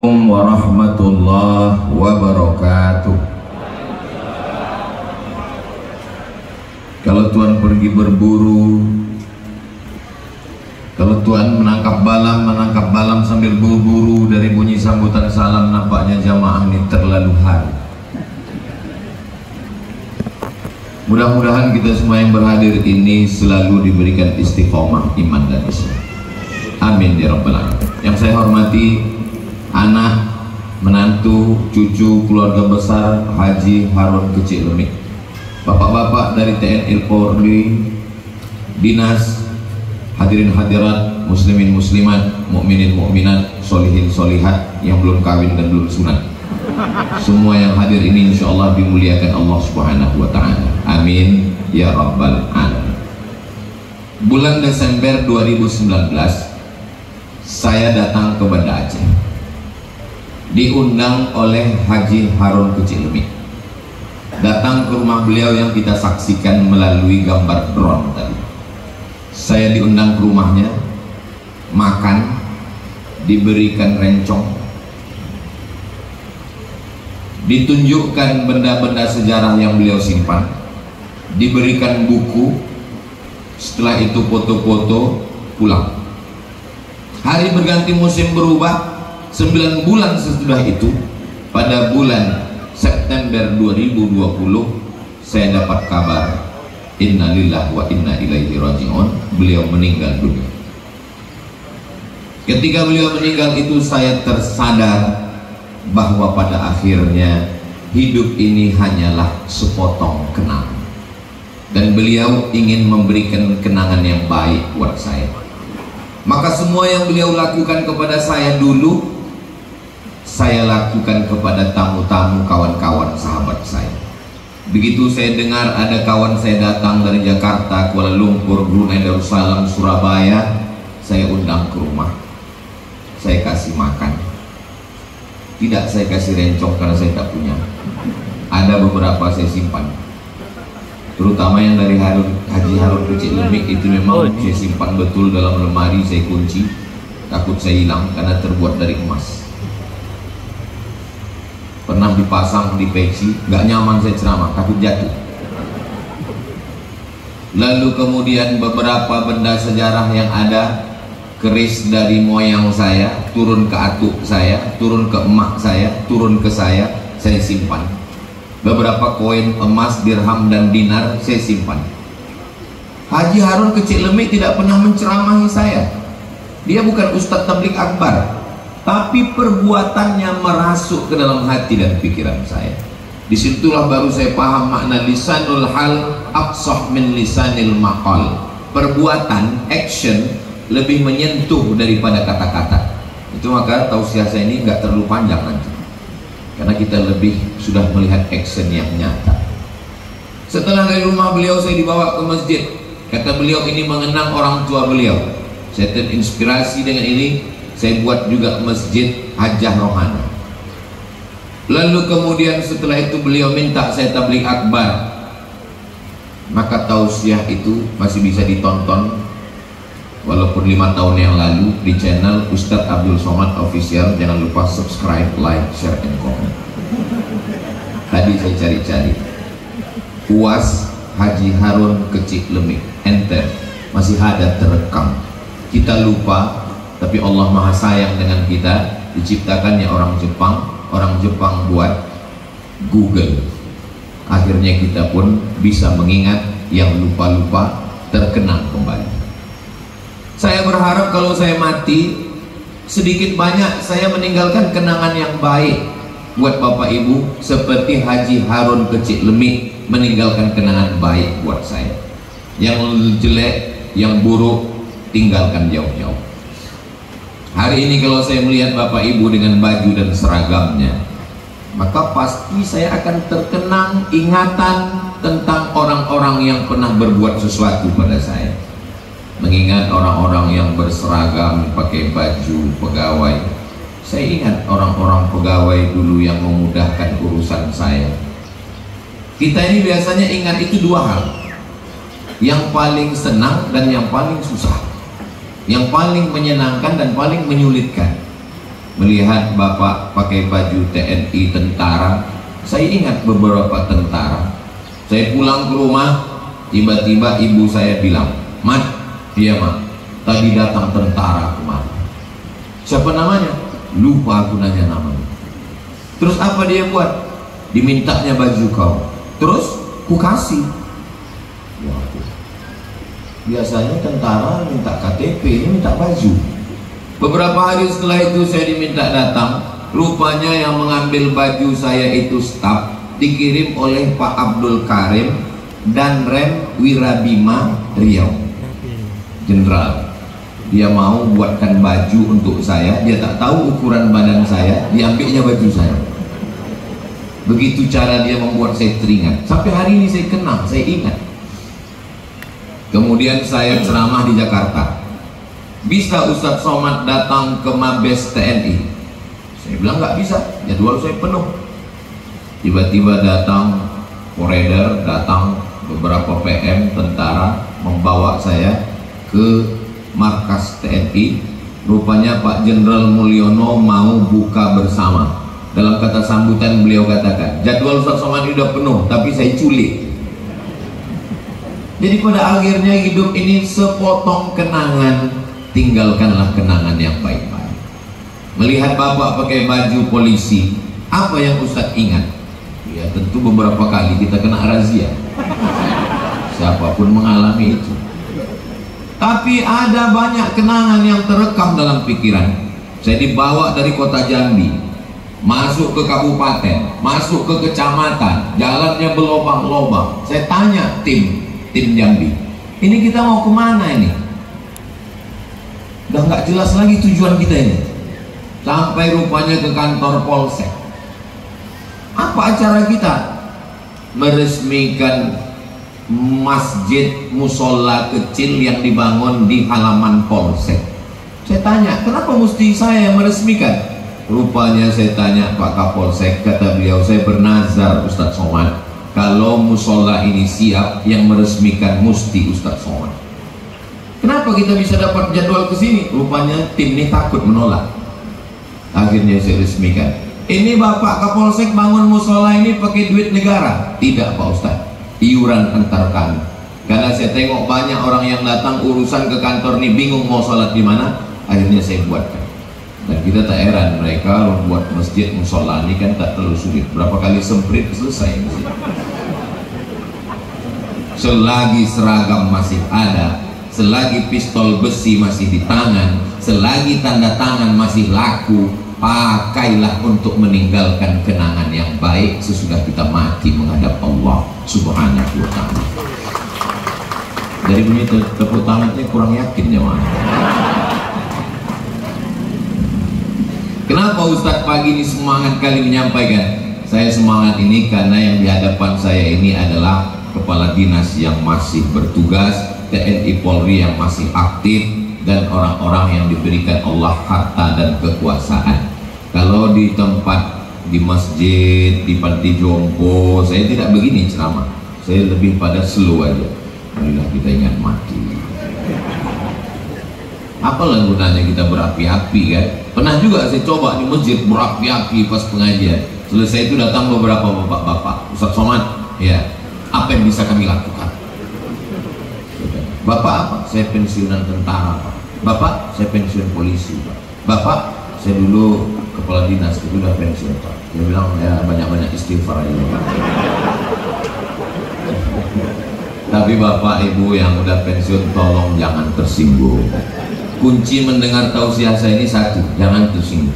Warahmatullahi wabarakatuh. Kalau Tuhan pergi berburu, kalau Tuhan menangkap balam sambil berburu, dari bunyi sambutan salam nampaknya jamaah ini terlalu hari. Mudah-mudahan kita semua yang berhadir ini selalu diberikan istiqomah iman dan Islam. Amin ya rabbal alamin. Yang saya hormati anak, menantu, cucu, keluarga besar Haji Harun Kecik Lemik, bapak-bapak dari TNI Polri, dinas, hadirin hadirat, muslimin muslimat, mukminin mukminat, solihin solihat yang belum kawin dan belum sunat, semua yang hadir ini insyaallah dimuliakan Allah Subhanahu wa taala. Amin ya rabbal alamin. Bulan Desember 2019 saya datang ke Banda Aceh, diundang oleh Haji Harun Kecik Lemik, datang ke rumah beliau yang kita saksikan melalui gambar drone tadi. Saya diundang ke rumahnya, makan, diberikan rencong, ditunjukkan benda-benda sejarah yang beliau simpan, diberikan buku, setelah itu foto-foto, pulang. Hari berganti musim berubah. 9 bulan sesudah itu, pada bulan September 2020, saya dapat kabar innalillahi wa inna ilaihi raji'un, beliau meninggal dunia. Ketika beliau meninggal itu saya tersadar bahwa pada akhirnya hidup ini hanyalah sepotong kenangan, dan beliau ingin memberikan kenangan yang baik buat saya. Maka semua yang beliau lakukan kepada saya dulu, saya lakukan kepada tamu-tamu, kawan-kawan, sahabat saya. Begitu saya dengar ada kawan saya datang dari Jakarta, Kuala Lumpur, Brunei Darussalam, Surabaya, saya undang ke rumah, saya kasih makan. Tidak saya kasih rencong karena saya tak punya. Ada beberapa saya simpan, terutama yang dari Haji Harun Kecik Lemik itu memang saya simpan betul dalam lemari, saya kunci, takut saya hilang karena terbuat dari emas. Pernah dipasang di peci, nggak nyaman saya ceramah, takut jatuh. Lalu kemudian beberapa benda sejarah yang ada, keris dari moyang saya, turun ke atuk saya, turun ke emak saya, turun ke saya simpan. Beberapa koin emas, dirham dan dinar saya simpan. Haji Harun Kecik Lemik tidak pernah menceramahi saya. Dia bukan Ustadz Tablik Akbar, tapi perbuatannya merasuk ke dalam hati dan pikiran saya. Disitulah baru saya paham makna lisanul hal aqsah min lisanil maqal. Perbuatan, action lebih menyentuh daripada kata-kata. Itu maka tausiah saya ini nggak terlalu panjang nanti, karena kita lebih sudah melihat action yang nyata. Setelah dari rumah beliau saya dibawa ke masjid. Kata beliau ini mengenang orang tua beliau. Saya terinspirasi dengan ini, saya buat juga masjid Hajah Rohana. Lalu kemudian setelah itu beliau minta saya tabligh akbar. Maka tausiah itu masih bisa ditonton walaupun 5 tahun yang lalu di channel Ustadz Abdul Somad Official. Jangan lupa subscribe, like, share, and comment. Tadi saya cari-cari UAS Haji Harun Kecik Lemik, enter, masih ada terekam. Kita lupa, tapi Allah Maha sayang dengan kita. Diciptakannya orang Jepang buat Google. Akhirnya kita pun bisa mengingat yang lupa-lupa terkenang kembali. Saya berharap kalau saya mati, sedikit banyak saya meninggalkan kenangan yang baik buat Bapak Ibu, seperti Haji Harun Kecik Lemik meninggalkan kenangan baik buat saya. Yang jelek, yang buruk, tinggalkan jauh-jauh. Hari ini kalau saya melihat Bapak Ibu dengan baju dan seragamnya, maka pasti saya akan terkenang ingatan tentang orang-orang yang pernah berbuat sesuatu pada saya. Mengingat orang-orang yang berseragam, pakai baju pegawai. Saya ingat orang-orang pegawai dulu yang memudahkan urusan saya. Kita ini biasanya ingat itu 2 hal, yang paling senang dan yang paling susah, yang paling menyenangkan dan paling menyulitkan. melihat bapak pakai baju TNI tentara. Saya ingat beberapa tentara. Saya pulang ke rumah, tiba-tiba ibu saya bilang, "Mat, iya Mat, tadi datang tentara kemari." Siapa namanya? Lupa aku nanya namanya. Terus apa dia buat? Dimintanya baju kau. Terus ku kasih. Waduh. Biasanya tentara minta KTP, ini minta baju. Beberapa hari setelah itu saya diminta datang. Rupanya yang mengambil baju saya itu staf, dikirim oleh Pak Abdul Karim dan Rem Wirabima Riau, Jenderal. Dia mau buatkan baju untuk saya. Dia tak tahu ukuran badan saya, diambilnya baju saya. Begitu cara dia membuat saya teringat. Sampai hari ini saya kenang, saya ingat. Kemudian saya ceramah di Jakarta. Bisa Ustadz Somad datang ke Mabes TNI? Saya bilang nggak bisa, jadwal saya penuh. Tiba-tiba datang koridor, datang beberapa PM tentara membawa saya ke markas TNI. Rupanya Pak Jenderal Mulyono mau buka bersama. Dalam kata sambutan beliau katakan, jadwal Ustadz Somad udah penuh, tapi saya culik. Jadi pada akhirnya hidup ini sepotong kenangan, tinggalkanlah kenangan yang baik-baik. Melihat bapak pakai baju polisi, apa yang Ustadz ingat? Ya tentu beberapa kali kita kena razia. Siapapun mengalami itu. Tapi ada banyak kenangan yang terekam dalam pikiran. Saya dibawa dari kota Jambi, masuk ke kabupaten, masuk ke kecamatan, jalannya berlobang-lobang. Saya tanya tim Jambi, ini kita mau kemana ini? Udah nggak jelas lagi tujuan kita ini. Sampai rupanya ke kantor Polsek. Apa acara kita? Meresmikan masjid musola kecil yang dibangun di halaman Polsek. Saya tanya, kenapa mesti saya yang meresmikan? Rupanya saya tanya Pak Kapolsek, kata beliau, saya bernazar Ustadz Somad, kalau musola ini siap, yang meresmikan mesti Ustadz Somad. Kenapa kita bisa dapat jadwal ke sini? Rupanya tim ini takut menolak. Akhirnya saya resmikan. Ini Bapak Kapolsek bangun musola ini pakai duit negara? Tidak Pak Ustadz, iuran antar kami. Karena saya tengok banyak orang yang datang urusan ke kantor ini bingung mau sholat di mana, akhirnya saya buatkan. Dan kita tak heran mereka membuat masjid musola ini kan tak terlalu sulit. Berapa kali semprit selesai masjid. Selagi seragam masih ada, selagi pistol besi masih di tangan, selagi tanda tangan masih laku, pakailah untuk meninggalkan kenangan yang baik sesudah kita mati menghadap Allah Subhanahu wa ta'ala. Dari bunyi tepuk tangannya kurang yakin jemaah. Kenapa Ustadz pagi ini semangat kali menyampaikan? Saya semangat ini karena yang di hadapan saya ini adalah kepala dinas yang masih bertugas, TNI Polri yang masih aktif, dan orang-orang yang diberikan Allah harta dan kekuasaan. Kalau di tempat, di masjid, di panti jompo, saya tidak begini ceramah. Saya lebih pada slow aja. Marilah kita ingat mati. Apalah gunanya kita berapi-api kan? Pernah juga saya coba di masjid berapi-api pas pengajian. Selesai itu datang beberapa bapak-bapak, Ustadz Somad, ya, apa yang bisa kami lakukan? Bapak apa? Saya pensiunan tentara Pak. Bapak, saya pensiun polisi Pak. Bapak, saya dulu kepala dinas, itu udah pensiun Pak. Dia bilang ya banyak-banyak istighfar aja Pak. Tapi bapak ibu yang udah pensiun tolong jangan tersinggung. Kunci mendengar tausiah saya ini satu, jangan tersinggung.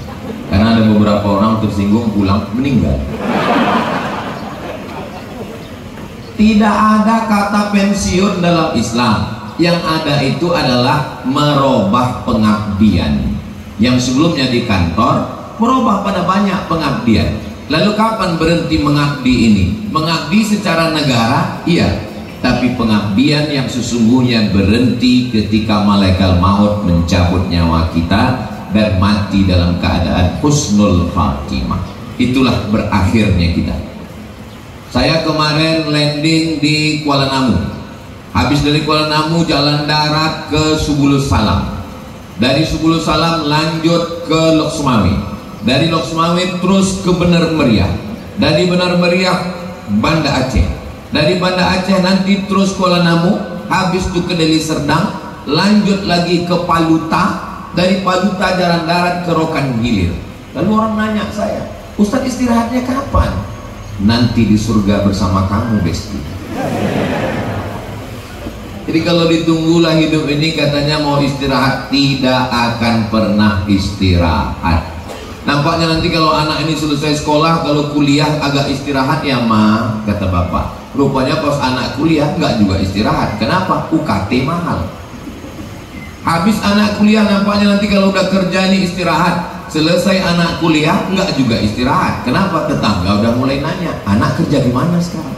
Karena ada beberapa orang tersinggung pulang meninggal. Tidak ada kata pensiun dalam Islam. Yang ada itu adalah merubah pengabdian. Yang sebelumnya di kantor merubah pada banyak pengabdian. Lalu kapan berhenti mengabdi ini? Mengabdi secara negara, iya. Tapi pengabdian yang sesungguhnya berhenti ketika malaikat maut mencabut nyawa kita dan mati dalam keadaan husnul khatimah. Itulah berakhirnya kita. Saya kemarin landing di Kuala Namu. Habis dari Kuala Namu jalan darat ke Subulus Salam. Dari Subulus Salam lanjut ke Lok Sumawi. dari Loksmawe terus ke Benar Meriah, dari Benar Meriah Banda Aceh, dari Banda Aceh nanti terus Kuala Namu, habis itu ke Deli Serdang, lanjut lagi ke Paluta, dari Paluta jalan darat ke Rokan Hilir. Lalu orang nanya saya, Ustadz istirahatnya kapan? Nanti di surga bersama kamu, Besti. Jadi kalau ditunggulah hidup ini katanya mau istirahat, tidak akan pernah istirahat. Nampaknya nanti kalau anak ini selesai sekolah, kalau kuliah agak istirahat ya ma, kata bapak. Rupanya pas anak kuliah nggak juga istirahat. Kenapa? UKT mahal. Habis anak kuliah nampaknya nanti kalau udah kerja ini istirahat. Selesai anak kuliah nggak juga istirahat. Kenapa? Tetangga udah mulai nanya, anak kerja di mana sekarang?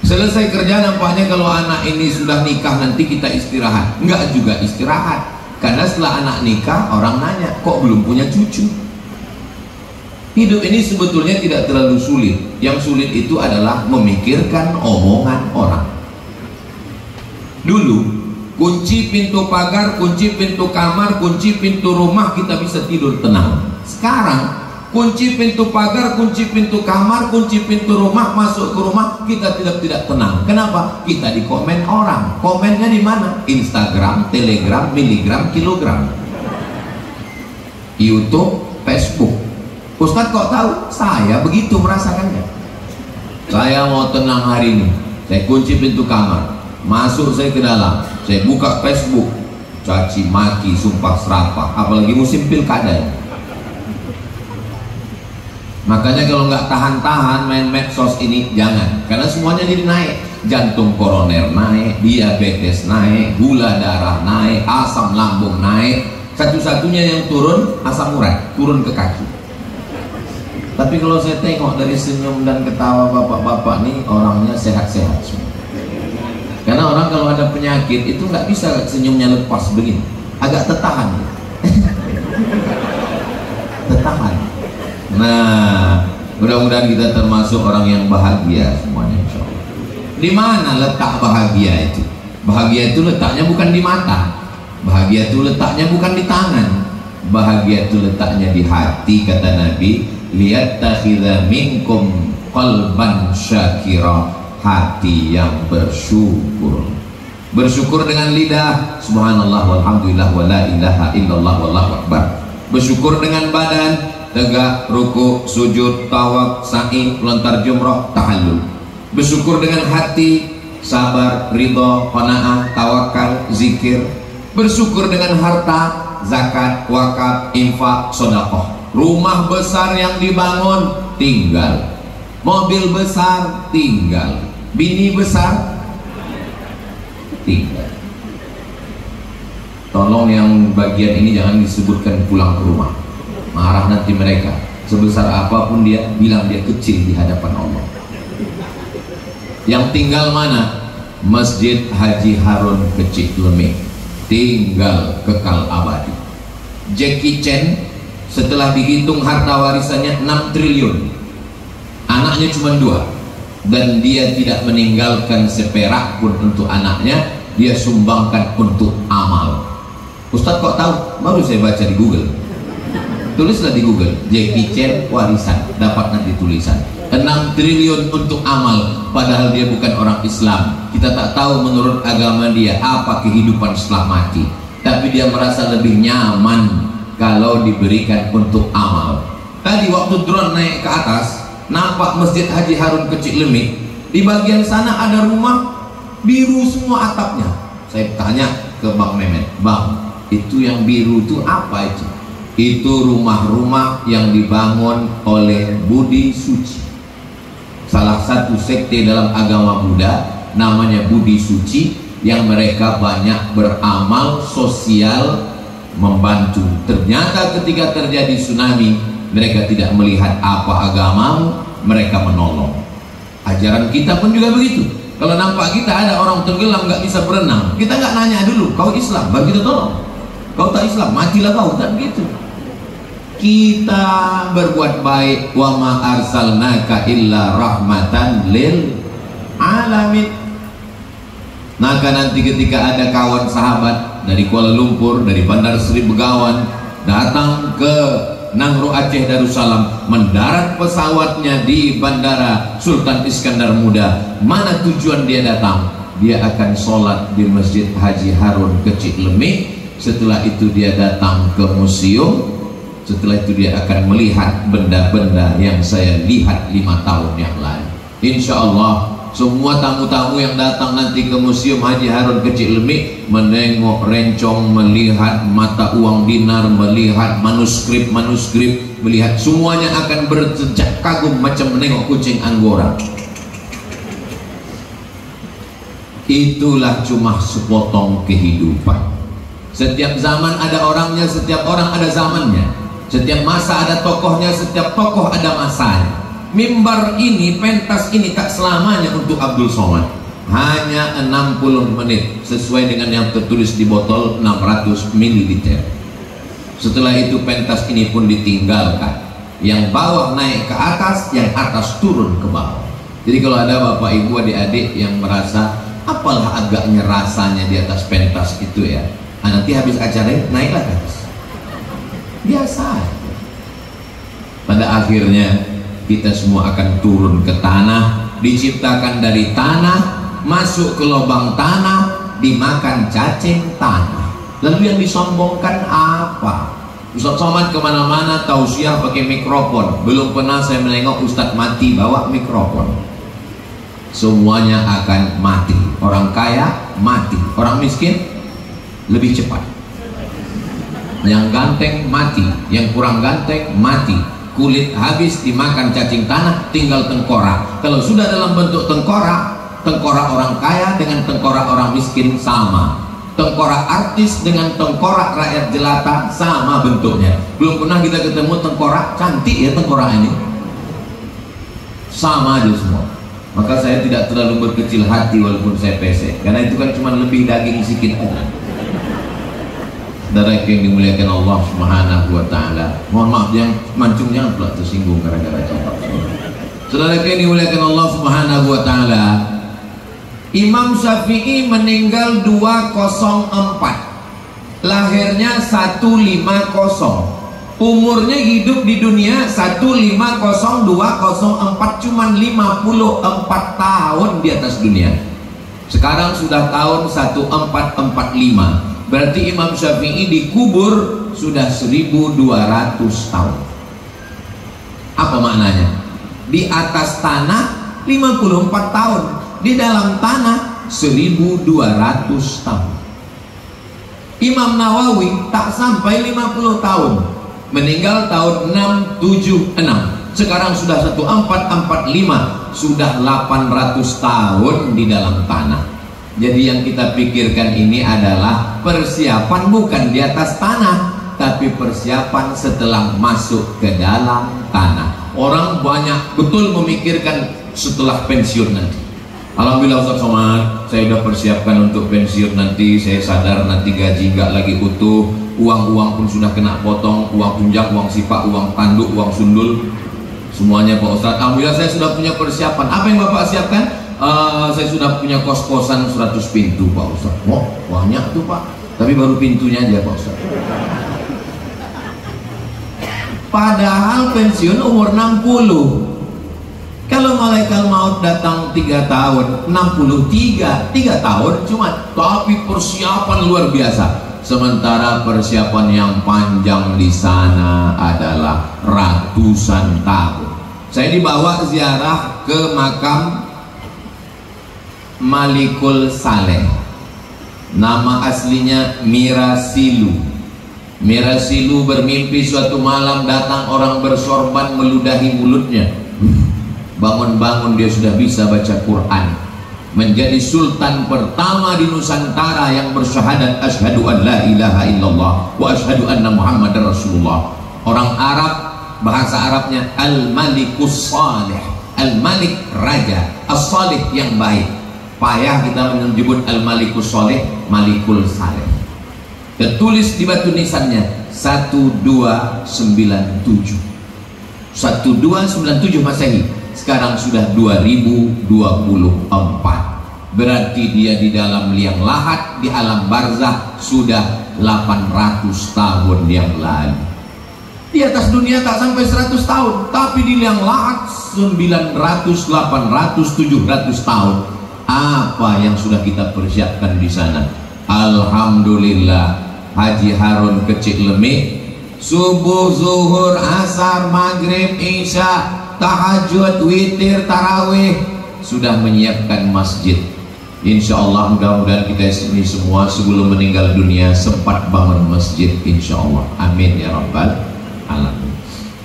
Selesai kerja nampaknya kalau anak ini sudah nikah nanti kita istirahat. Enggak juga istirahat, karena setelah anak nikah orang nanya, kok belum punya cucu? Hidup ini sebetulnya tidak terlalu sulit. Yang sulit itu adalah memikirkan omongan orang. Dulu kunci pintu pagar, kunci pintu kamar, kunci pintu rumah, kita bisa tidur tenang. Sekarang kunci pintu pagar, kunci pintu kamar, kunci pintu rumah, masuk ke rumah kita tidak tenang. Kenapa? Kita di komen orang. Komennya di mana? Instagram, Telegram, miligram, kilogram, YouTube, Facebook. Ustadz kok tahu? Saya begitu merasakannya. Saya mau tenang hari ini, saya kunci pintu kamar, masuk saya ke dalam, saya buka Facebook, caci maki, sumpah serapah, apalagi musim pilkada. Makanya kalau nggak tahan-tahan main medsos ini jangan, karena semuanya jadi naik. Jantung koroner naik, diabetes naik, gula darah naik, asam lambung naik. Satu-satunya yang turun asam urat, turun ke kaki. Tapi kalau saya tengok dari senyum dan ketawa bapak-bapak nih, orangnya sehat-sehat semua. Karena orang kalau ada penyakit itu nggak bisa senyumnya lepas begini, agak tertahan. Tertahan. Nah, mudah-mudahan kita termasuk orang yang bahagia semuanya, insya Allah. Di mana letak bahagia itu? Bahagia itu letaknya bukan di mata, bahagia itu letaknya bukan di tangan, bahagia itu letaknya di hati. Kata Nabi, liyattakhidha minkum qalban syakira, hati yang bersyukur. Bersyukur dengan lidah, subhanallah walhamdulillah wala ilaha illallah wallahu akbar. Bersyukur dengan badan, tegak, ruku, sujud, tawaf, sa'i, lontar jumroh, tahallul. Bersyukur dengan hati, sabar, ridho, qanaah, tawakal, zikir. Bersyukur dengan harta, zakat, wakaf, infak, sedekah. Rumah besar yang dibangun, tinggal. Mobil besar, tinggal. Bini besar, tinggal. Tolong yang bagian ini jangan disebutkan pulang ke rumah, marah nanti mereka. Sebesar apapun dia, bilang dia kecil di hadapan Allah. Yang tinggal mana? Masjid Haji Harun Kecik Lemik, tinggal kekal abadi. Jackie Chan setelah dihitung harta warisannya 6 triliun, anaknya cuma 2, dan dia tidak meninggalkan seperak pun untuk anaknya, dia sumbangkan untuk amal. Ustadz kok tahu? Baru saya baca di Google. Tulislah di Google, Jackie Chan warisan, dapat nanti tulisan 6 triliun untuk amal, padahal dia bukan orang Islam. Kita tak tahu menurut agama dia apa kehidupan setelah mati, tapi dia merasa lebih nyaman kalau diberikan untuk amal. Tadi waktu drone naik ke atas, nampak Masjid Haji Harun Kecik Lemik. Di bagian sana ada rumah biru semua atapnya. Saya tanya ke Bang Mehmet, Bang, itu yang biru itu apa itu? Itu rumah-rumah yang dibangun oleh Budi Suci, salah satu sekte dalam agama Buddha, namanya Budi Suci, yang mereka banyak beramal sosial, membantu. Ternyata ketika terjadi tsunami, mereka tidak melihat apa agamamu, mereka menolong. Ajaran kita pun juga begitu. Kalau nampak kita ada orang tenggelam nggak bisa berenang, kita nggak nanya dulu, kau Islam, baru kita tolong. Kau tak Islam, matilah kau, tak begitu. Kita berbuat baik, wa ma arsalnaka illa rahmatan lil alamin. Maka nanti ketika ada kawan sahabat dari Kuala Lumpur, dari Bandar Seri Begawan, datang ke Nangro Aceh Darussalam, mendarat pesawatnya di Bandara Sultan Iskandar Muda. Mana tujuan dia datang? Dia akan sholat di Masjid Haji Harun ke Ciklemik. Setelah itu dia datang ke museum. Setelah itu dia akan melihat benda-benda yang saya lihat 5 tahun yang lalu. Insya Allah semua tamu-tamu yang datang nanti ke Museum Haji Harun ke Ciklemik menengok rencong, melihat mata uang dinar, melihat manuskrip, melihat semuanya akan bercecak kagum macam menengok kucing Anggora. Itulah cuma sepotong kehidupan. Setiap zaman ada orangnya, setiap orang ada zamannya. Setiap masa ada tokohnya, setiap tokoh ada masanya. Mimbar ini, pentas ini tak selamanya untuk Abdul Somad. Hanya 60 menit sesuai dengan yang tertulis di botol 600 ml. Setelah itu pentas ini pun ditinggalkan. Yang bawah naik ke atas, yang atas turun ke bawah. Jadi kalau ada bapak ibu adik-adik yang merasa apalah agaknya rasanya di atas pentas itu ya, nanti habis acara naiklah ke atas. Biasa. Pada akhirnya kita semua akan turun ke tanah, diciptakan dari tanah, masuk ke lubang tanah, dimakan cacing tanah. Lalu yang disombongkan apa? Ustaz Somad kemana-mana tausiah pakai mikrofon. Belum pernah saya menengok Ustaz mati bawa mikrofon. Semuanya akan mati. Orang kaya mati, orang miskin lebih cepat. Yang ganteng mati, yang kurang ganteng mati. Kulit habis dimakan cacing tanah, tinggal tengkorak. Kalau sudah dalam bentuk tengkorak, tengkorak orang kaya dengan tengkorak orang miskin sama. Tengkorak artis dengan tengkorak rakyat jelata sama bentuknya. Belum pernah kita ketemu tengkorak cantik ya, tengkorak ini sama aja semua. Maka saya tidak terlalu berkecil hati walaupun saya pesek, karena itu kan cuma lebih daging sedikit aja. Saudara yang dimuliakan Allah Subhanahu wa taala. Mohon maaf yang mancung jangan pula tersinggung gara-gara cakap. Saudara yang dimuliakan Allah Subhanahu wa taala. Imam Syafi'i meninggal 204. Lahirnya 150. Umurnya hidup di dunia 150204, cuman 54 tahun di atas dunia. Sekarang sudah tahun 1445. Berarti Imam Syafi'i dikubur sudah 1200 tahun. Apa maknanya? Di atas tanah 54 tahun, di dalam tanah 1200 tahun. Imam Nawawi tak sampai 50 tahun, meninggal tahun 676. Sekarang sudah 1445, sudah 800 tahun di dalam tanah. Jadi yang kita pikirkan ini adalah persiapan bukan di atas tanah, tapi persiapan setelah masuk ke dalam tanah. Orang banyak betul memikirkan setelah pensiun nanti. Alhamdulillah Ustaz Somad, saya sudah persiapkan untuk pensiun nanti. Saya sadar nanti gaji nggak lagi utuh, uang-uang pun sudah kena potong, uang tunjang, uang sipak, uang tanduk, uang sundul, semuanya Pak Ustaz. Alhamdulillah saya sudah punya persiapan. Apa yang Bapak siapkan? Saya sudah punya kos-kosan 100 pintu Pak Ustaz. Wah, banyak tuh Pak. Tapi baru pintunya aja Pak Ustaz. Padahal pensiun umur 60. Kalau malaikat maut datang 3 tahun, 63, 3 tahun cuma. Tapi persiapan luar biasa. Sementara persiapan yang panjang di sana adalah ratusan tahun. Saya dibawa ziarah ke makam Malikul Saleh. Nama aslinya Mirasilu. Mirasilu bermimpi suatu malam datang orang bersorban meludahi mulutnya. Bangun-bangun dia sudah bisa baca Quran. Menjadi sultan pertama di Nusantara yang bersyahadat asyhadu an la ilaha illallah wa asyhadu anna Muhammadar Rasulullah. Orang Arab, bahasa Arabnya Al-Malikus Saleh. Al-Malik raja, As-Salih yang baik. Payah kita menyebut Al-Malikus Saleh, Malikul Saleh. Tertulis di batu nisannya 1297. 1297 Masehi. Sekarang sudah 2024. Berarti dia di dalam liang lahat, di alam barzah sudah 800 tahun yang lalu. Di atas dunia tak sampai 100 tahun, tapi di liang lahat 900, 800, 700 tahun. Apa yang sudah kita persiapkan di sana? Alhamdulillah. Haji Harun Kecik Lemik, subuh, zuhur, asar, maghrib, isya, tahajud, witir, tarawih, sudah menyiapkan masjid. Insya Allah mudah-mudahan kita ini semua sebelum meninggal dunia sempat bangun masjid, insya Allah. Amin ya rabbal alamin.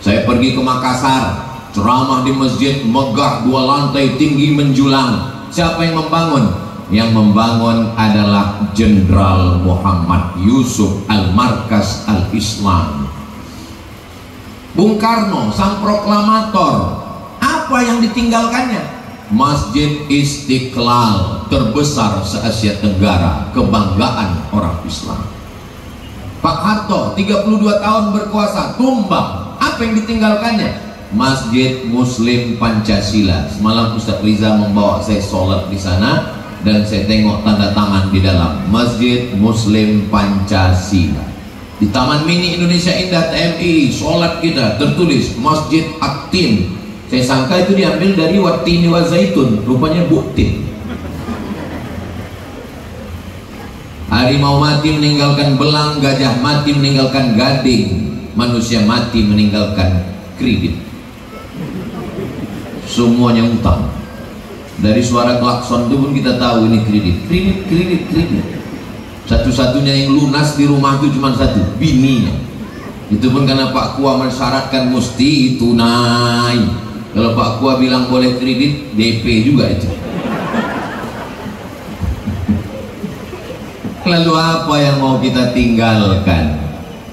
Saya pergi ke Makassar, ceramah di masjid megah 2 lantai tinggi menjulang. Siapa yang membangun? Yang membangun adalah Jenderal Muhammad Yusuf Al-Markas Al-Islam. Bung Karno, sang proklamator, apa yang ditinggalkannya? Masjid Istiqlal, terbesar se-Asia Tenggara, kebanggaan orang Islam. Pak Harto 32 tahun berkuasa, tumbang. Apa yang ditinggalkannya? Masjid Muslim Pancasila. Semalam Ustaz Riza membawa saya sholat di sana dan saya tengok tanda tangan di dalam Masjid Muslim Pancasila. Di Taman Mini Indonesia Indah TMI, sholat kita tertulis Masjid At-Tin. Saya sangka itu diambil dari Wattini wa Zaitun, rupanya Buktin. Harimau mati meninggalkan belang, gajah mati meninggalkan gading, manusia mati meninggalkan kredit. Semuanya utang. Dari suara klakson itu pun kita tahu ini kredit, kredit, kredit, kredit. Satu-satunya yang lunas di rumah itu cuma satu, bininya. Itu pun karena Pak Kua mensyaratkan mesti tunai. Kalau Pak Kua bilang boleh kredit, DP juga itu. Lalu apa yang mau kita tinggalkan?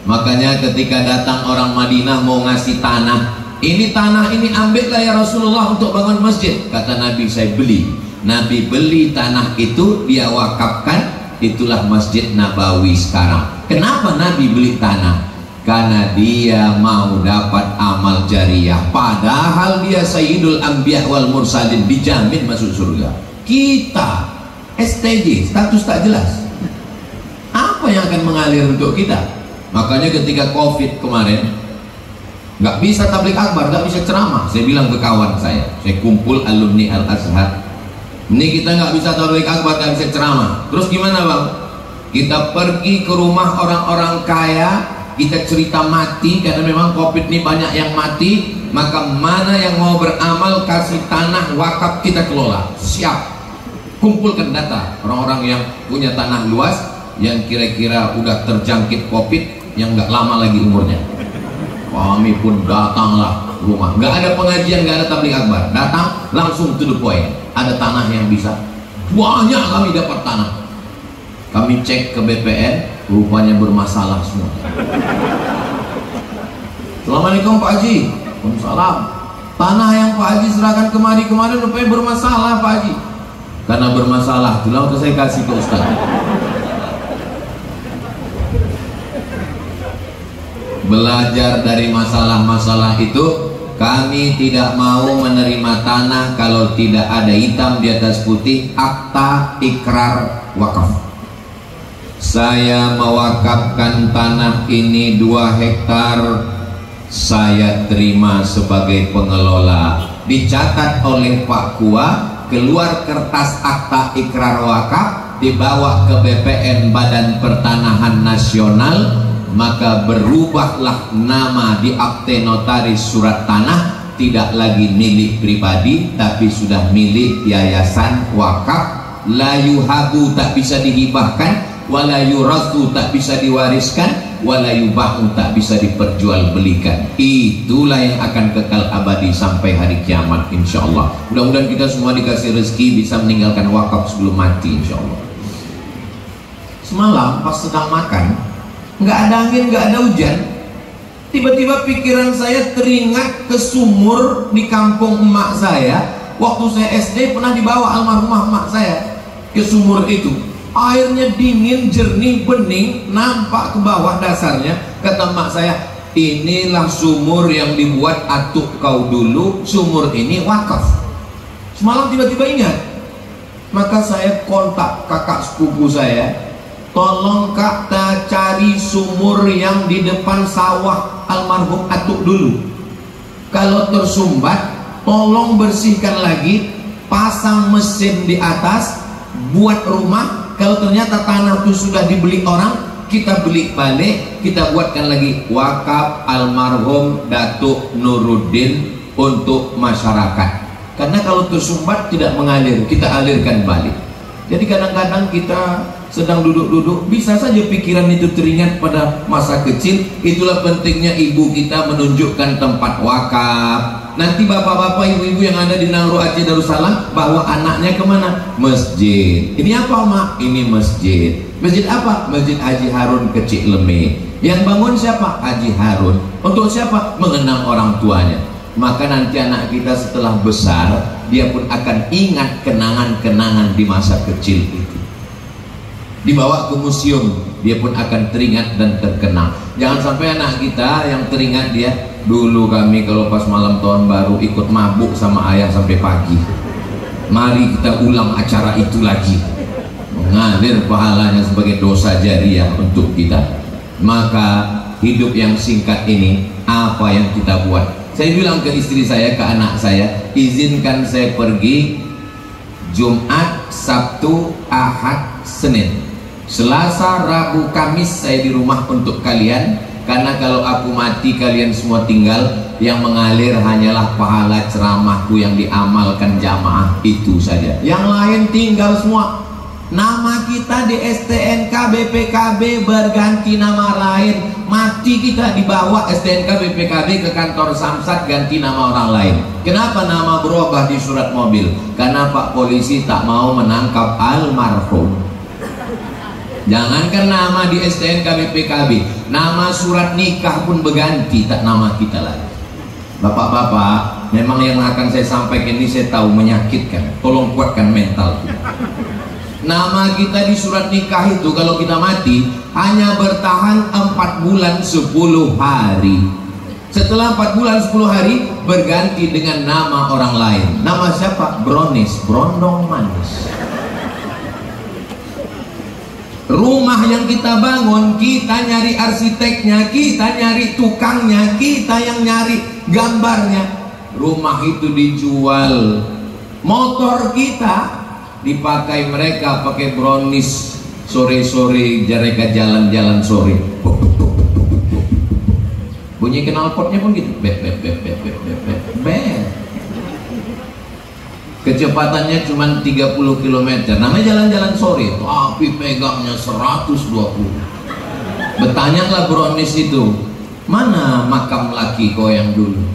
Makanya ketika datang orang Madinah mau ngasih tanah, ini tanah ini ambillah ya Rasulullah untuk bangun masjid. Kata Nabi, saya beli. Nabi beli tanah itu, dia wakafkan. Itulah Masjid Nabawi sekarang. Kenapa Nabi beli tanah? Karena dia mau dapat amal jariah. Padahal dia Sayyidul Anbiya wal Mursalin, dijamin masuk surga. Kita STJ, status tak jelas. Apa yang akan mengalir untuk kita? Makanya ketika Covid kemarin nggak bisa tabligh akbar, nggak bisa ceramah. Saya bilang ke kawan saya kumpul alumni Al-Azhar, ini kita nggak bisa tabligh akbar, nggak bisa ceramah. Terus gimana bang? Kita pergi ke rumah orang-orang kaya, kita cerita mati, karena memang Covid ini banyak yang mati. Maka mana yang mau beramal, kasih tanah wakaf, kita kelola. Siap. Kumpulkan data orang-orang yang punya tanah luas, yang kira-kira udah terjangkit Covid, yang nggak lama lagi umurnya. Kami pun datanglah rumah, nggak ada pengajian, nggak ada tabligh akbar, datang langsung to the point. Ada tanah yang bisa, banyak kami dapat tanah. Kami cek ke BPN, rupanya bermasalah semua. Assalamualaikum Pak Haji. Waalaikumsalam. Tanah yang Pak Haji serahkan kemarin rupanya bermasalah Pak Haji. Karena bermasalah, itulah saya kasih ke Ustaz. Belajar dari masalah-masalah itu, kami tidak mau menerima tanah kalau tidak ada hitam di atas putih akta ikrar wakaf. Saya mewakafkan tanah ini 2 hektar, saya terima sebagai pengelola. Dicatat oleh Pak Kua, keluar kertas akta ikrar wakaf, dibawa ke BPN Badan Pertanahan Nasional, maka berubahlah nama di akte notaris surat tanah, tidak lagi milik pribadi tapi sudah milik yayasan wakaf. La yuhabu, tak bisa dihibahkan, wala yurathu, tak bisa diwariskan, wala yubahu, tak bisa diperjualbelikan. Itulah yang akan kekal abadi sampai hari kiamat insyaallah. Mudah-mudahan kita semua dikasih rezeki bisa meninggalkan wakaf sebelum mati insyaallah. Semalam pas sedang makan, nggak ada angin, nggak ada hujan, tiba-tiba pikiran saya teringat ke sumur di kampung emak saya. Waktu saya SD pernah dibawa almarhumah emak saya ke sumur itu. Airnya dingin, jernih, bening, nampak ke bawah dasarnya. Kata emak saya, inilah sumur yang dibuat atuk kau dulu, sumur ini wakaf. Semalam tiba-tiba ingat, maka saya kontak kakak sepupu saya, tolong kita cari sumur yang di depan sawah almarhum Atuk dulu. Kalau tersumbat, tolong bersihkan lagi, pasang mesin di atas, buat rumah. Kalau ternyata tanah itu sudah dibeli orang, kita beli balik, kita buatkan lagi wakaf almarhum Datuk Nuruddin untuk masyarakat. Karena kalau tersumbat tidak mengalir, kita alirkan balik. Jadi kadang-kadang kita sedang duduk-duduk, bisa saja pikiran itu teringat pada masa kecil. Itulah pentingnya ibu kita menunjukkan tempat wakaf. Nanti bapak-bapak, ibu-ibu yang ada di Nangro Aceh Darussalam bawa anaknya kemana? Masjid. Ini apa, Mak? Ini masjid. Masjid apa? Masjid Haji Harun Kecik Leme. Yang bangun siapa? Haji Harun. Untuk siapa? Mengenang orang tuanya. Maka nanti anak kita setelah besar, dia pun akan ingat kenangan-kenangan di masa kecil itu. Dibawa ke museum, dia pun akan teringat dan terkenang. Jangan sampai anak kita yang teringat dia, dulu kami kalau pas malam tahun baru ikut mabuk sama ayah sampai pagi. Mari kita ulang acara itu lagi, mengalir pahalanya sebagai dosa jariah untuk kita. Maka hidup yang singkat ini, apa yang kita buat? Saya bilang ke istri saya, ke anak saya, izinkan saya pergi Jumat, Sabtu, Ahad, Senin, Selasa, Rabu, Kamis saya di rumah untuk kalian. Karena kalau aku mati, kalian semua tinggal, yang mengalir hanyalah pahala ceramahku yang diamalkan jamaah, itu saja. Yang lain tinggal semua. Nama kita di STNK BPKB berganti nama lain. Mati kita dibawa STNK BPKB ke kantor Samsat, ganti nama orang lain. Kenapa nama berubah di surat mobil? Karena Pak Polisi tak mau menangkap almarhum. Jangankan nama di STNK BPKB, nama surat nikah pun berganti, tak nama kita lagi. Bapak-bapak, memang yang akan saya sampaikan ini saya tahu menyakitkan. Tolong kuatkan mental. Nama kita di surat nikah itu kalau kita mati hanya bertahan 4 bulan 10 hari. Setelah 4 bulan 10 hari berganti dengan nama orang lain. Nama siapa? Bronis, Brondong Manis. Rumah yang kita bangun, kita nyari arsiteknya, kita nyari tukangnya, kita yang nyari gambarnya. Rumah itu dijual. Motor kita dipakai mereka, pakai Bronis. Sore-sore mereka jalan-jalan sore, bunyi knalpotnya pun gitu, bep bep bep bep bep bep bep bep. Kecepatannya cuma 30 km. Namanya jalan-jalan sore, tapi pegangnya 120. Bertanyalah Bronis itu, mana makam laki kau yang dulu?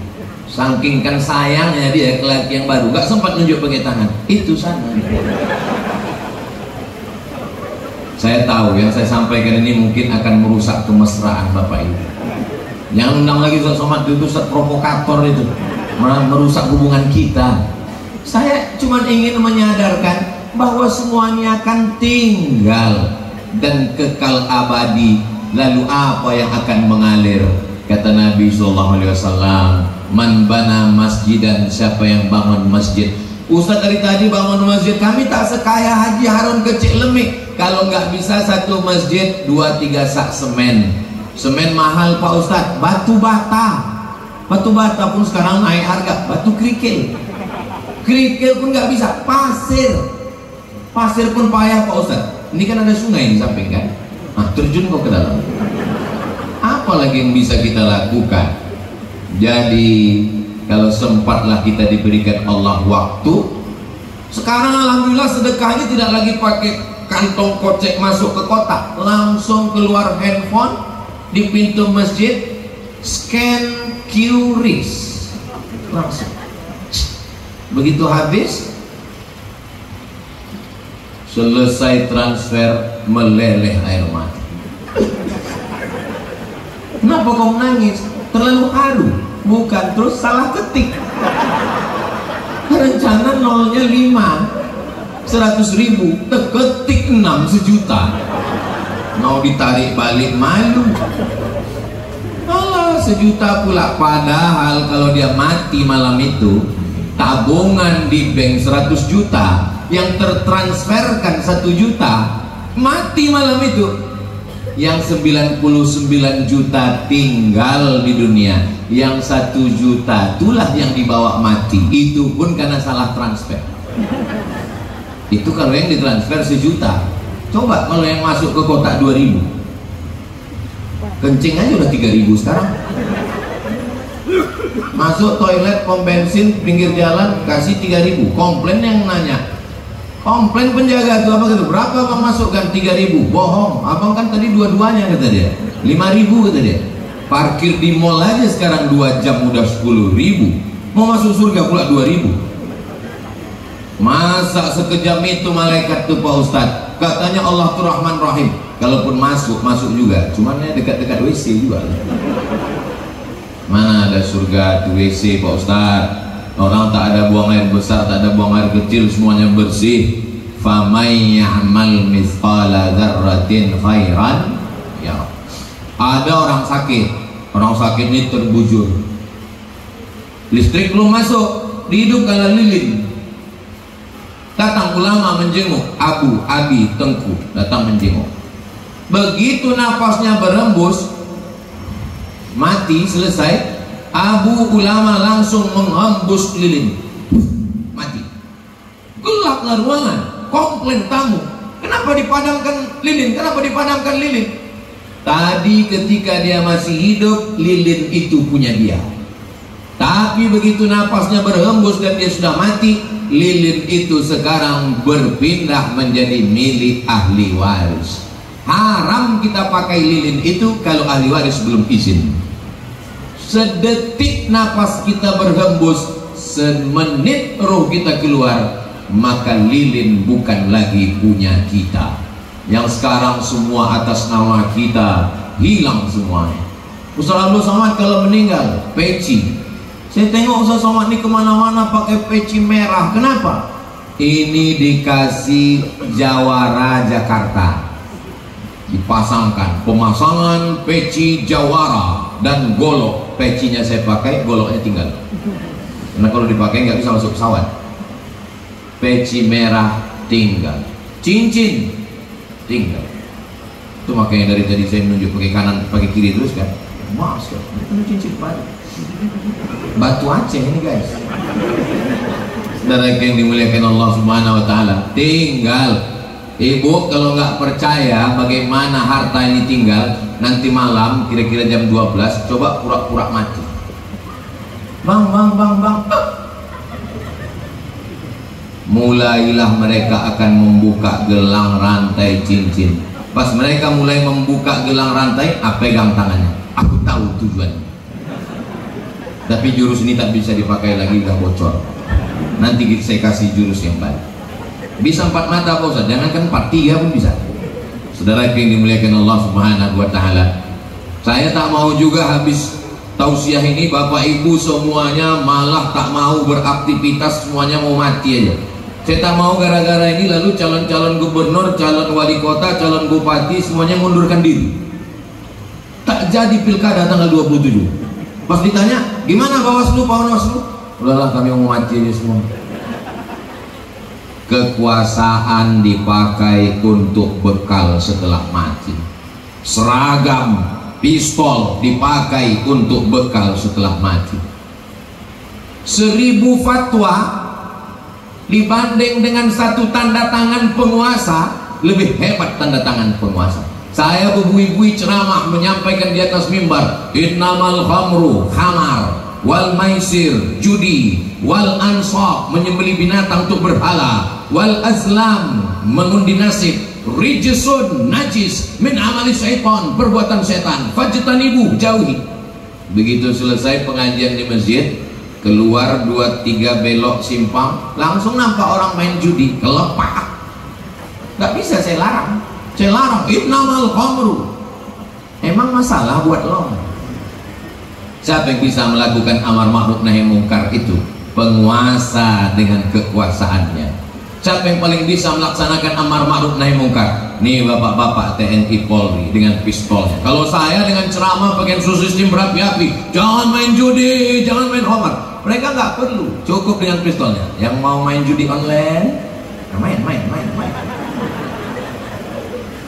Saking kan sayangnya dia ke laki yang baru, gak sempat nunjuk pakai tangan. Itu sana. Saya tahu yang saya sampaikan ini mungkin akan merusak kemesraan Bapak Ibu. Jangan undang lagi Ustaz Somad, itu Ustaz provokator itu, merusak hubungan kita. Saya cuma ingin menyadarkan bahwa semuanya akan tinggal dan kekal abadi. Lalu apa yang akan mengalir? Kata Nabi SAW, man bana masjidan, siapa yang bangun masjid. Ustaz dari tadi bangun masjid, kami tak sekaya Haji Harun Kecik Lemik. Kalau nggak bisa satu masjid 2-3 sak semen. Semen mahal Pak Ustaz. Batu bata, batu bata pun sekarang naik harga. Batu kerikil, kerikil pun nggak bisa. Pasir, pasir pun payah Pak Ustaz. Ini kan ada sungai di samping kan, nah terjun kok ke dalam. Apalagi yang bisa kita lakukan? Jadi kalau sempatlah kita diberikan Allah waktu. Sekarang alhamdulillah sedekahnya tidak lagi pakai kantong kocek masuk ke kotak, langsung keluar handphone di pintu masjid, scan QRIS, langsung. Begitu habis, selesai transfer, meleleh air mata. Kenapa kau menangis? Terlalu haru? Bukan, terus salah ketik. Rencana nolnya 5, 100.000, ketik 6, 1 juta. Mau ditarik balik malu. Alah, 1 juta pula. Padahal kalau dia mati malam itu, tabungan di bank 100 juta yang tertransferkan 1 juta, mati malam itu. Yang 99 juta tinggal di dunia, yang 1 juta itulah yang dibawa mati. Itu pun karena salah transfer. Itu kalau yang ditransfer 1 juta. Coba kalau yang masuk ke kotak 2000, kencing aja udah 3000 sekarang. Masuk toilet pom bensin pinggir jalan kasih 3000. Komplain yang nanya, komplain penjaga itu apa gitu, berapa bang masukkan? 3000. Bohong, abang kan tadi dua-duanya kata dia, 5000 kata dia. Parkir di mall aja sekarang 2 jam udah 10.000, mau masuk surga pula 2000. Masa sekejam itu malaikat tuh Pak Ustadz? Katanya Allah tuh Rahman Rahim. Kalaupun masuk juga, cuman ya dekat-dekat WC juga. Mana ada surga tuh WC Pak Ustadz? Orang tak ada buang air besar, tak ada buang air kecil, semuanya bersih. Famay ya'mal mithqala dzarratin khairan ya. Ada orang sakit ini terbujur, listrik belum masuk, dihidupkan lilin. Datang ulama menjenguk, Abu, Abi, Tengku datang menjenguk. Begitu napasnya berembus, mati selesai, Abu ulama langsung menghembus lilin, mati. Gelaplah ruangan, komplain tamu, kenapa dipadamkan lilin? Kenapa dipadamkan lilin? Tadi ketika dia masih hidup, lilin itu punya dia. Tapi begitu napasnya berhembus dan dia sudah mati, lilin itu sekarang berpindah menjadi milik ahli waris. Haram kita pakai lilin itu kalau ahli waris belum izin. Sedetik napas kita berhembus, semenit roh kita keluar, maka lilin bukan lagi punya kita. Yang sekarang semua atas nama kita, hilang semuanya. Ustaz Abdul Somad kalau meninggal, peci. Saya tengok Ustaz Somad ini kemana-mana pakai peci merah. Kenapa? Ini dikasih Jawara Jakarta, dipasangkan pemasangan peci Jawara dan golok. Pecinya saya pakai, goloknya tinggal. Karena kalau dipakai nggak bisa masuk pesawat. Peci merah tinggal, cincin tinggal. Itu makanya dari tadi saya menunjuk pakai kanan, pakai kiri terus kan. Mas, ini cincin pada Batu Aceh ini guys. Saudara yang dimuliakan Allah Subhanahu Wa Taala, tinggal. Ibu kalau nggak percaya bagaimana harta ini tinggal, nanti malam kira-kira jam 12 coba pura-pura mati. Bang. Mulailah mereka akan membuka gelang rantai cincin. Pas mereka mulai membuka gelang rantai, pegang tangannya. Aku tahu tujuannya. Tapi jurus ini tak bisa dipakai lagi, udah bocor. Nanti saya kasih jurus yang baru. Bisa 4 mata Pak Ustaz, jangankan 4, 3 pun bisa. Saudara yang dimuliakan Allah Subhanahu Wa Taala, saya tak mau juga habis tausiah ini Bapak Ibu semuanya malah tak mau beraktivitas, semuanya mau mati aja. Saya tak mau gara-gara ini lalu calon-calon gubernur, calon wali kota, calon bupati semuanya mundurkan diri. Tak jadi pilkada tanggal 27. Pas ditanya, gimana Bawaslu, Pak Bawaslu? Udahlah kami mau mati aja semua. Kekuasaan dipakai untuk bekal setelah mati. Seragam, pistol dipakai untuk bekal setelah mati. 1000 fatwa dibanding dengan 1 tanda tangan penguasa, lebih hebat tanda tangan penguasa. Saya bebui-bui ceramah menyampaikan di atas mimbar, innamal khamru khamar wal maisir judi wal ansab menyembelih binatang untuk berhala, wal azlam mengundi nasib, rijsun najis min amali syaitan perbuatan setan, fajtanibu jauhi. Begitu selesai pengajian di masjid, keluar 2-3 belok simpang, langsung nampak orang main judi, kelepak. Gak bisa saya larang. Saya larang, innamal khamru. Emang masalah buat lo? Siapa yang bisa melakukan amar ma'ruf nahi mungkar itu? Penguasa dengan kekuasaannya. Siapa yang paling bisa melaksanakan amar ma'ruf nahi mungkar? Nih bapak-bapak TNI Polri dengan pistolnya. Kalau saya dengan ceramah pakai sistem berapi-api, jangan main judi, jangan main khamar. Mereka nggak perlu, cukup dengan pistolnya. Yang mau main judi online, main.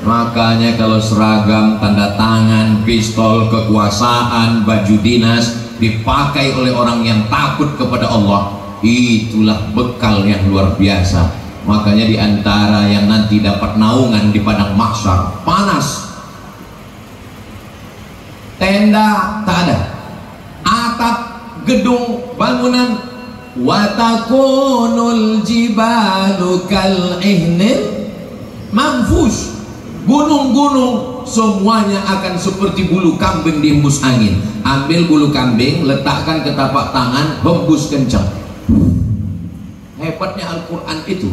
Makanya kalau seragam, tanda tangan, pistol, kekuasaan, baju dinas dipakai oleh orang yang takut kepada Allah, itulah bekal yang luar biasa. Makanya diantara yang nanti dapat naungan di padang mahsyar, panas, tenda tak ada, atap gedung bangunan, watakunul jibalu kal ihnil manfush, gunung-gunung semuanya akan seperti bulu kambing dihembus angin. Ambil bulu kambing, letakkan ke tapak tangan, hembus kencang. Hebatnya Al-Quran itu,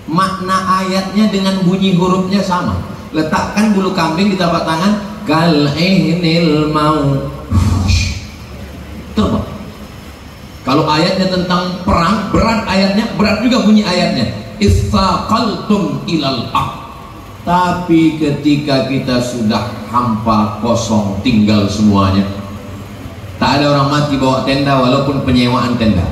makna ayatnya dengan bunyi hurufnya sama. Letakkan bulu kambing di tapak tangan, kal ihnil mau terbang. Kalau ayatnya tentang perang, berat ayatnya, berat juga bunyi ayatnya, istaqaltum ilal aq. Tapi ketika kita sudah hampa, kosong, tinggal semuanya, tak ada orang mati bawa tenda walaupun penyewaan tenda.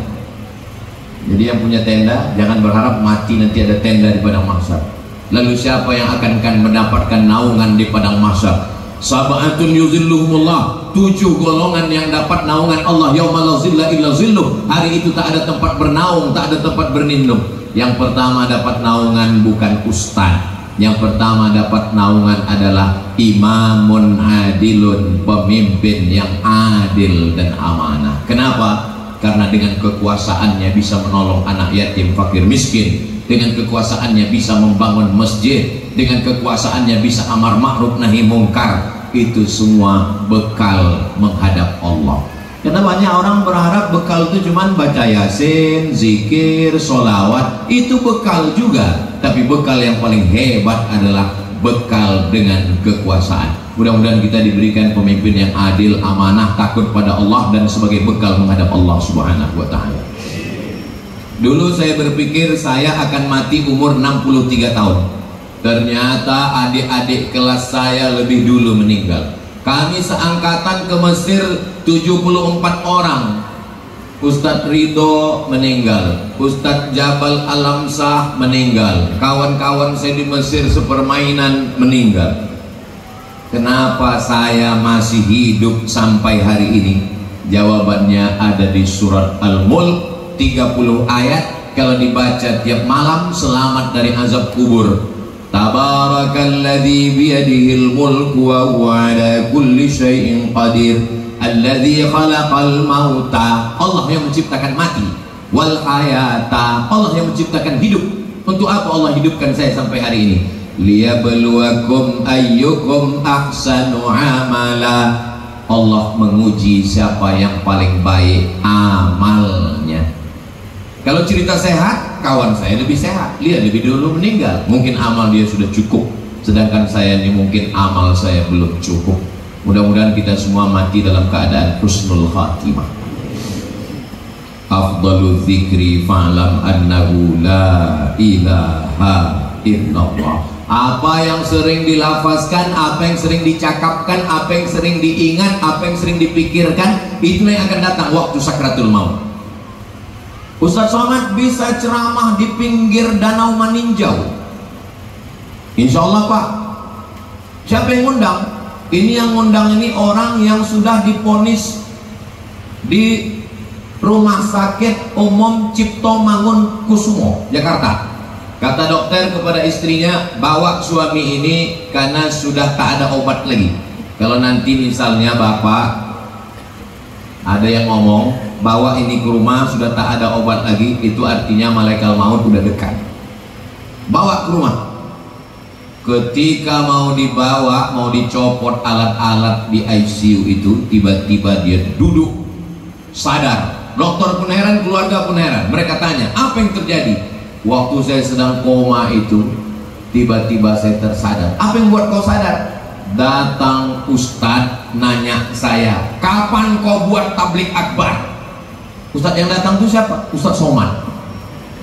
Jadi yang punya tenda jangan berharap mati nanti ada tenda di padang mahsyar. Lalu siapa yang akan mendapatkan naungan di padang mahsyar? Sab'atun yuzilluhumullah, 7 golongan yang dapat naungan Allah yauma la zilla illa zilluh. Hari itu tak ada tempat bernaung, tak ada tempat berlindung. Yang pertama dapat naungan bukan ustaz. Yang pertama dapat naungan adalah imamun adilun, pemimpin yang adil dan amanah. Kenapa? Karena dengan kekuasaannya bisa menolong anak yatim, fakir, miskin. Dengan kekuasaannya bisa membangun masjid. Dengan kekuasaannya bisa amar ma'ruf nahi mungkar. Itu semua bekal menghadap Allah. Karena banyak orang berharap bekal itu cuma baca yasin, zikir, sholawat. Itu bekal juga. Tapi bekal yang paling hebat adalah bekal dengan kekuasaan. Mudah-mudahan kita diberikan pemimpin yang adil, amanah, takut pada Allah, dan sebagai bekal menghadap Allah Subhanahu wa ta'ala. Dulu saya berpikir saya akan mati umur 63 tahun. Ternyata adik-adik kelas saya lebih dulu meninggal. Kami seangkatan ke Mesir 74 orang. Ustadz Ridho meninggal, Ustadz Jabal Alamsah meninggal, kawan-kawan saya di Mesir sepermainan meninggal. Kenapa saya masih hidup sampai hari ini? Jawabannya ada di surat Al-Mulk, 30 ayat. Kalau dibaca tiap malam, selamat dari azab kubur. Tabarakalladzi biyadihil mulku wa huwa ala kulli syai'in qadir. Alladzi khalaqal mauta, Allah yang menciptakan mati, wal hayata, Allah yang menciptakan hidup. Untuk apa Allah hidupkan saya sampai hari ini? Liyabluwakum ayyukum ahsanu amala. Allah menguji siapa yang paling baik amalnya. Kalau cerita sehat, kawan saya lebih sehat, dia lebih dulu meninggal, mungkin amal dia sudah cukup, sedangkan saya ini mungkin amal saya belum cukup. Mudah-mudahan kita semua mati dalam keadaan husnul khatimah. Afdalu dzikri fa'lam annahu la ilaha illallah. Apa yang sering dilafazkan, apa yang sering dicakapkan, apa yang sering diingat, apa yang sering dipikirkan, itulah yang akan datang waktu sakratul maut. Ustaz Somad bisa ceramah di pinggir danau Maninjau, insya Allah Pak. Siapa yang ngundang? Ini yang ngundang ini orang yang sudah diponis di Rumah Sakit Umum Cipto Mangunkusumo, Jakarta. Kata dokter kepada istrinya, bawa suami ini karena sudah tak ada obat lagi. Kalau nanti misalnya bapak ada yang ngomong bawa ini ke rumah sudah tak ada obat lagi, itu artinya malaikat maut udah dekat. Bawa ke rumah. Ketika mau dibawa, mau dicopot alat-alat di ICU itu, tiba-tiba dia duduk sadar. Dokter pun heran, keluarga pun heran. Mereka tanya, apa yang terjadi? Waktu saya sedang koma itu, tiba-tiba saya tersadar. Apa yang buat kau sadar? Datang Ustadz nanya saya, kapan kau buat tablik akbar? Ustadz yang datang itu siapa? Ustadz Somad.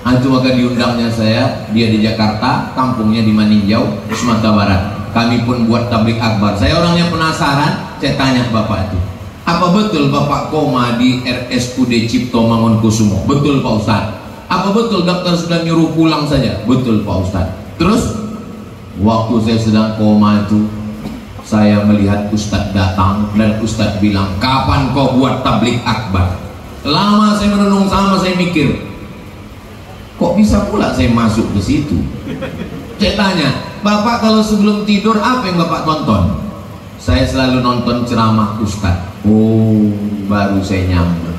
Itu maka diundangnya saya, dia di Jakarta, kampungnya di Maninjau, Sumatera Barat. Kami pun buat tablik akbar. Saya orangnya penasaran, saya tanya bapak itu, apa betul bapak koma di RSUD Cipto Mangunkusumo? Betul Pak Ustadz. Apa betul dokter sudah nyuruh pulang saja? Betul Pak Ustadz. Terus Waktu saya sedang koma itu, saya melihat Ustadz datang dan Ustadz bilang, kapan kau buat tablik akbar? Lama saya merenung, saya mikir, kok bisa pula saya masuk ke situ? Saya tanya, Bapak kalau sebelum tidur apa yang Bapak tonton? Saya selalu nonton ceramah Ustadz. Oh, baru saya nyambung.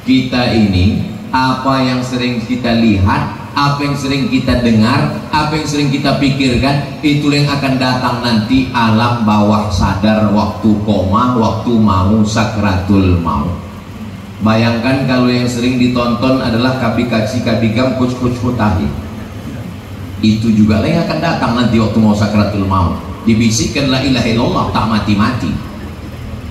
Kita ini, apa yang sering kita lihat, apa yang sering kita dengar, apa yang sering kita pikirkan, itu yang akan datang nanti alam bawah sadar waktu koma, waktu mau sakratul maut. Bayangkan kalau yang sering ditonton adalah kabikam coach Mutahi. Itu juga lah yang akan datang nanti waktu mau sakratul maut. Dibisikkan la ilaha illallah, tak mati-mati.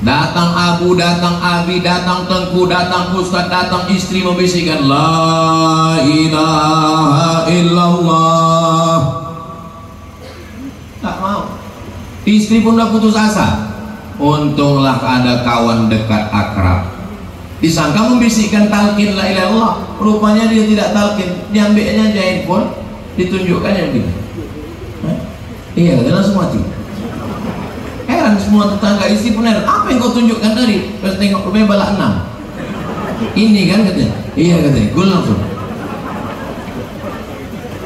Datang Abu, datang Abi, datang Tengku, datang Ustaz, datang istri membisikkan la ilaha illallah. Tak mau. Istri pun dah putus asa. Untunglah ada kawan dekat akrab. Disangka membisikkan talqin la ilaha illallah, rupanya dia tidak talqin. Diambilnya aja handphone, ditunjukkannya begini. Iya, dia langsung mati. Heran semua tetangga, istri pun heran, apa yang kau tunjukkan tadi? Pas tengok rupanya balak 6. Ini kan katanya. Iya katanya, gue langsung.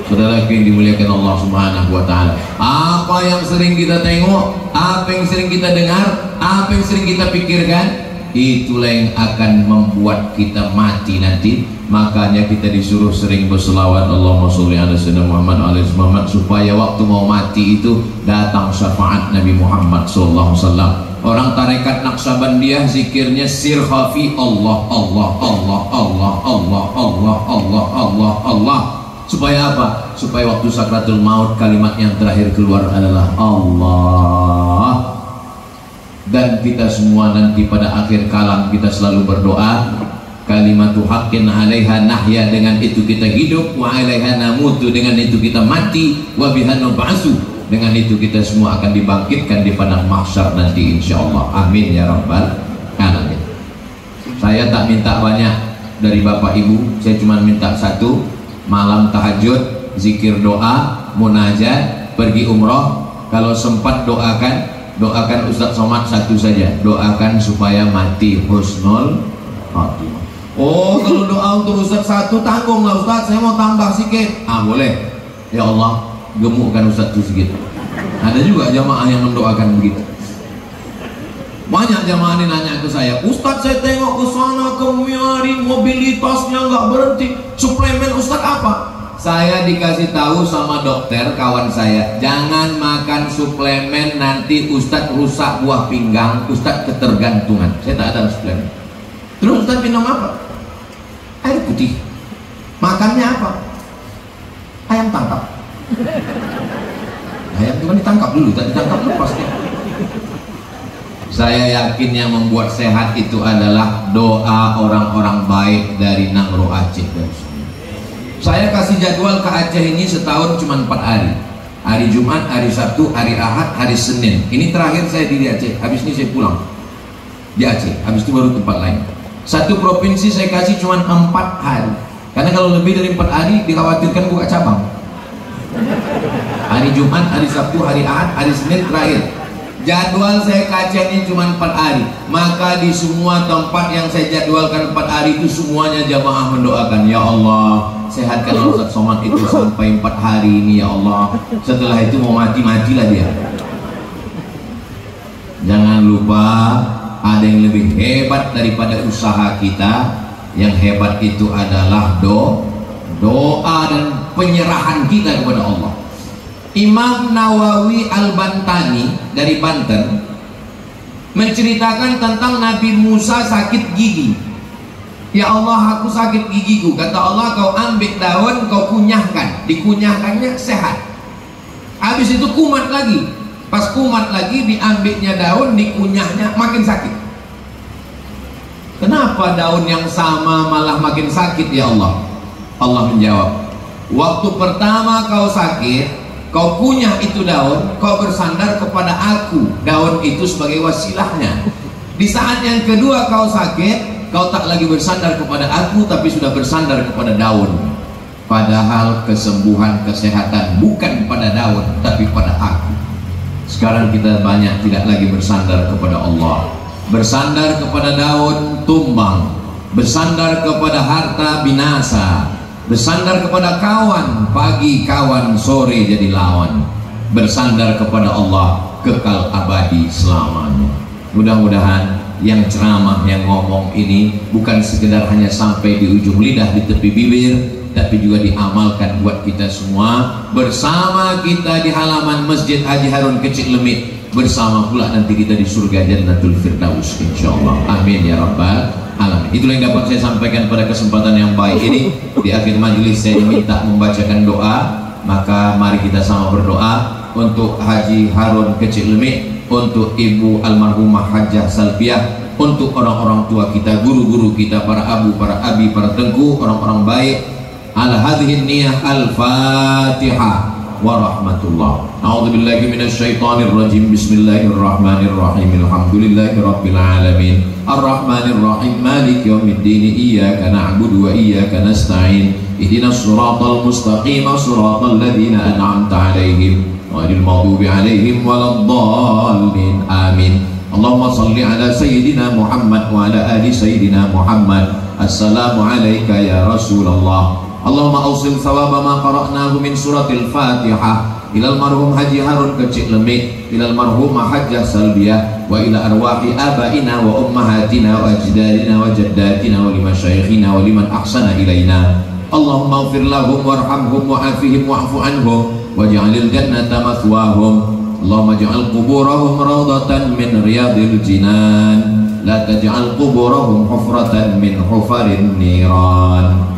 Saudara yang dimuliakan Allah Subhanahu wa ta'ala, apa yang sering kita tengok, apa yang sering kita dengar, apa yang sering kita pikirkan, itulah yang akan membuat kita mati nanti. Makanya kita disuruh sering berselawat Allahumma sholli ala sayyidina Muhammad alaihi Muhammad, supaya waktu mau mati itu datang syafaat Nabi Muhammad sallallahu alaihi wasallam. Orang tarekat Naqsabandiyah zikirnya sirhafi Allah Allah Allah Allah Allah Allah Allah Allah Allah. Supaya apa? Supaya waktu sakratul maut kalimat yang terakhir keluar adalah Allah. Dan kita semua nanti pada akhir kalam kita selalu berdoa, kalimatu haqqin 'alaiha nahya, dengan itu kita hidup, wa 'alaiha namutu, dengan itu kita mati, wa biha nub'atsu, dengan itu kita semua akan dibangkitkan di padang mahsyar nanti insyaallah. Amin ya rabbal alamin. Saya tak minta banyak dari Bapak Ibu, saya cuma minta satu, malam tahajud, zikir doa, munajat, pergi umroh, kalau sempat doakan Ustadz Somad satu saja, doakan supaya mati husnul khatimah. Oh, kalau doa untuk Ustadz satu, tanggung lah Ustadz, saya mau tambah sedikit. Ah boleh, ya Allah gemukkan Ustadz itu sedikit. Ada juga jamaah yang mendoakan begitu. Banyak jamaah ini nanya ke saya, Ustadz saya tengok ke sana kemari mobilitasnya nggak berhenti, suplemen Ustadz apa? Saya dikasih tahu sama dokter kawan saya, jangan makan suplemen, nanti Ustadz rusak buah pinggang, Ustadz ketergantungan. Saya tak ada suplemen. Terus Ustadz minum apa? Air putih. Makannya apa? Ayam tangkap. Ayam cuma ditangkap dulu, tak ditangkap lepas ya. Saya yakin yang membuat sehat itu adalah doa orang-orang baik dari Nangro Aceh. Saya kasih jadwal ke Aceh ini setahun cuma 4 hari. Hari Jumat, hari Sabtu, hari Ahad, hari Senin. Ini terakhir saya di Aceh. Habis ini saya pulang di Aceh. Habis itu baru tempat lain. Satu provinsi saya kasih cuma 4 hari. Karena kalau lebih dari 4 hari dikhawatirkan buka cabang. Hari Jumat, hari Sabtu, hari Ahad, hari Senin terakhir. Jadwal saya ke Aceh ini cuma 4 hari. Maka di semua tempat yang saya jadwalkan 4 hari itu semuanya jamaah mendoakan, ya Allah, sehatkan Ustadz Somad itu sampai 4 hari ini ya Allah. Setelah itu mau mati-matilah dia. Jangan lupa ada yang lebih hebat daripada usaha kita. Yang hebat itu adalah doa dan penyerahan kita kepada Allah. Imam Nawawi Al-Bantani dari Banten menceritakan tentang Nabi Musa sakit gigi. Ya Allah, aku sakit gigiku. Kata Allah, kau ambil daun, kau kunyahkan. Dikunyahkannya sehat. Habis itu kumat lagi. Pas kumat lagi, diambilnya daun, dikunyahnya makin sakit. Kenapa daun yang sama malah makin sakit ya Allah? Allah menjawab, waktu pertama kau sakit, kau kunyah itu daun, kau bersandar kepada aku, daun itu sebagai wasilahnya. Di saat yang kedua kau sakit, kau tak lagi bersandar kepada aku, tapi sudah bersandar kepada daun. Padahal kesembuhan, kesehatan bukan pada daun, tapi pada aku. Sekarang kita banyak tidak lagi bersandar kepada Allah, bersandar kepada daun tumbang, bersandar kepada harta binasa, bersandar kepada kawan, pagi kawan, sore jadi lawan. Bersandar kepada Allah, kekal abadi selamanya. Mudah-mudahan yang ceramah, yang ngomong ini bukan sekedar hanya sampai di ujung lidah, di tepi bibir, tapi juga diamalkan buat kita semua. Bersama kita di halaman Masjid Haji Harun Kecik Lemik, bersama pula nanti kita di surga Jannatul Firdaus, insyaallah. Amin ya rabbal alamin. Itulah yang dapat saya sampaikan pada kesempatan yang baik ini. Di akhir majelis saya diminta membacakan doa, maka mari kita sama berdoa untuk Haji Harun Kecik Lemik, untuk Ibu almarhumah Hajjah Salpiah, untuk orang-orang tua kita, guru-guru kita, para abu, para abi, para tengku, orang-orang baik. Ala hadhihi niyah al-Fatihah wa rahmatullah. A'udzubillahi minasyaitonir rajim. Bismillahirrahmanirrahim. Alhamdulillahirabbil alamin. Arrahmanir rahim. Maliki yaumiddin. Iyyaka na'budu wa iyyaka nasta'in. Ihdinas siratal mustaqim. Siratal ladzina an'amta 'alaihim ghairil maghdubi 'alaihim waladdallin. Amin. Allahumma shalli ala sayyidina Muhammad wa ala ali sayyidina Muhammad. Assalamu alayka ya Rasulullah. Allahumma awsil thawaba ma qara'nahu min suratil Fatihah ilal marhum Haji Harun Kecik Lemik, ilal marhumah Hajjah Salbiah, wa ila arwahi abaina wa ummahatina wa ajdadina wa jaddatina wa limasyayikhina wa liman ahsana ilaina. Allahumma ighfir lahum warhamhum wa'afihim wa'fu anhum waj'alil jannata mathwahum. Allahumma ij'al quburahum rawdatan min riyadil jinan, la taj'al quburahum hufratan min hufarin niran.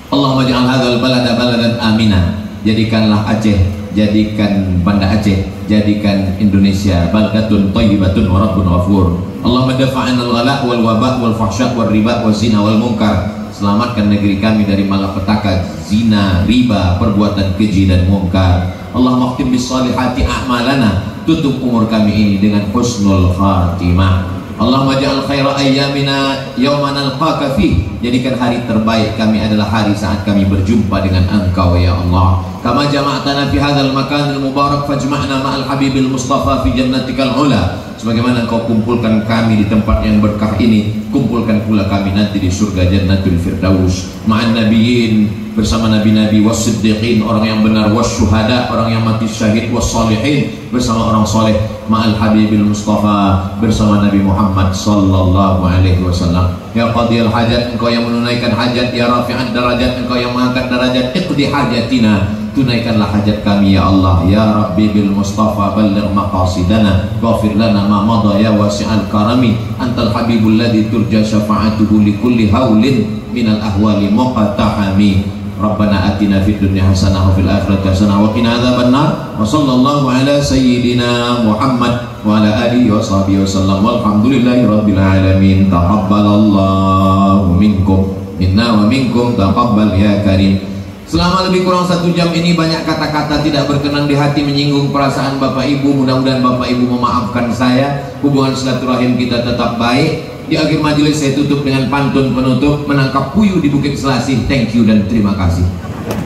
Allahumma ij'al hadzal balada baladan amina. Jadikanlah Aceh, jadikan Banda Aceh, jadikan Indonesia baldatun thayyibatun wa rabbun ghafur. Allahumma dafa'an al-ghala' wal waba' wal fahsya' wal riba wal zina wal munkar. Selamatkan negeri kami dari malapetaka, zina, riba, perbuatan keji dan mungkar. Allahumma khtim bis salihati a'malana. Tutup umur kami ini dengan husnul khatimah. Allahumma ja'al khaira ayyamina yawma nalqaka fih. Jadikan hari terbaik kami adalah hari saat kami berjumpa dengan Engkau ya Allah. Kama jama'tana fi hadzal makanil mubarak fajma'na ma'al habibil mustafa fi jannatikal ula. Sebagaimana Engkau kumpulkan kami di tempat yang berkah ini, kumpulkan pula kami nanti di surga Jannatul Firdaus ma'an nabiyyin, bersama nabi-nabi, was-siddiqin, orang yang benar, was-syuhada, orang yang mati syahid, was-salihin, bersama orang soleh, ma'al habibil mustafa, bersama Nabi Muhammad sallallahu alaihi wasallam. Ya qadiyal hajat, Engkau yang menunaikan hajat. Ya rafi'ad darajat, Engkau yang mengangkat derajat. Iqdi hajatina, tunaikanlah hajat kami ya Allah. Ya Rabbi bil Mustafa balligh maqasidana waghfir lana ma madha ya wasi'al karami. Antal habibul ladzi turja syafa'atuhu li kulli haulin minal ahwali muqatta'ami. Rabbana atina fid dunya hasanah wa fil akhirati hasanah wa qina adzabannar. Wa sallallahu ala sayyidina Muhammad wa ala alihi wa sahbihi wasallam. Walhamdulillahi rabbil alamin. Taqabbalallahu minkum minna wa minkum taqabbal ya karim. Selama lebih kurang 1 jam ini banyak kata-kata tidak berkenan di hati, menyinggung perasaan Bapak Ibu. Mudah-mudahan Bapak Ibu memaafkan saya. Hubungan silaturahim kita tetap baik. Di akhir majelis saya tutup dengan pantun penutup, menangkap puyuh di Bukit Selasih. Thank you dan terima kasih.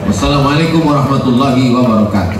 Wassalamualaikum warahmatullahi wabarakatuh.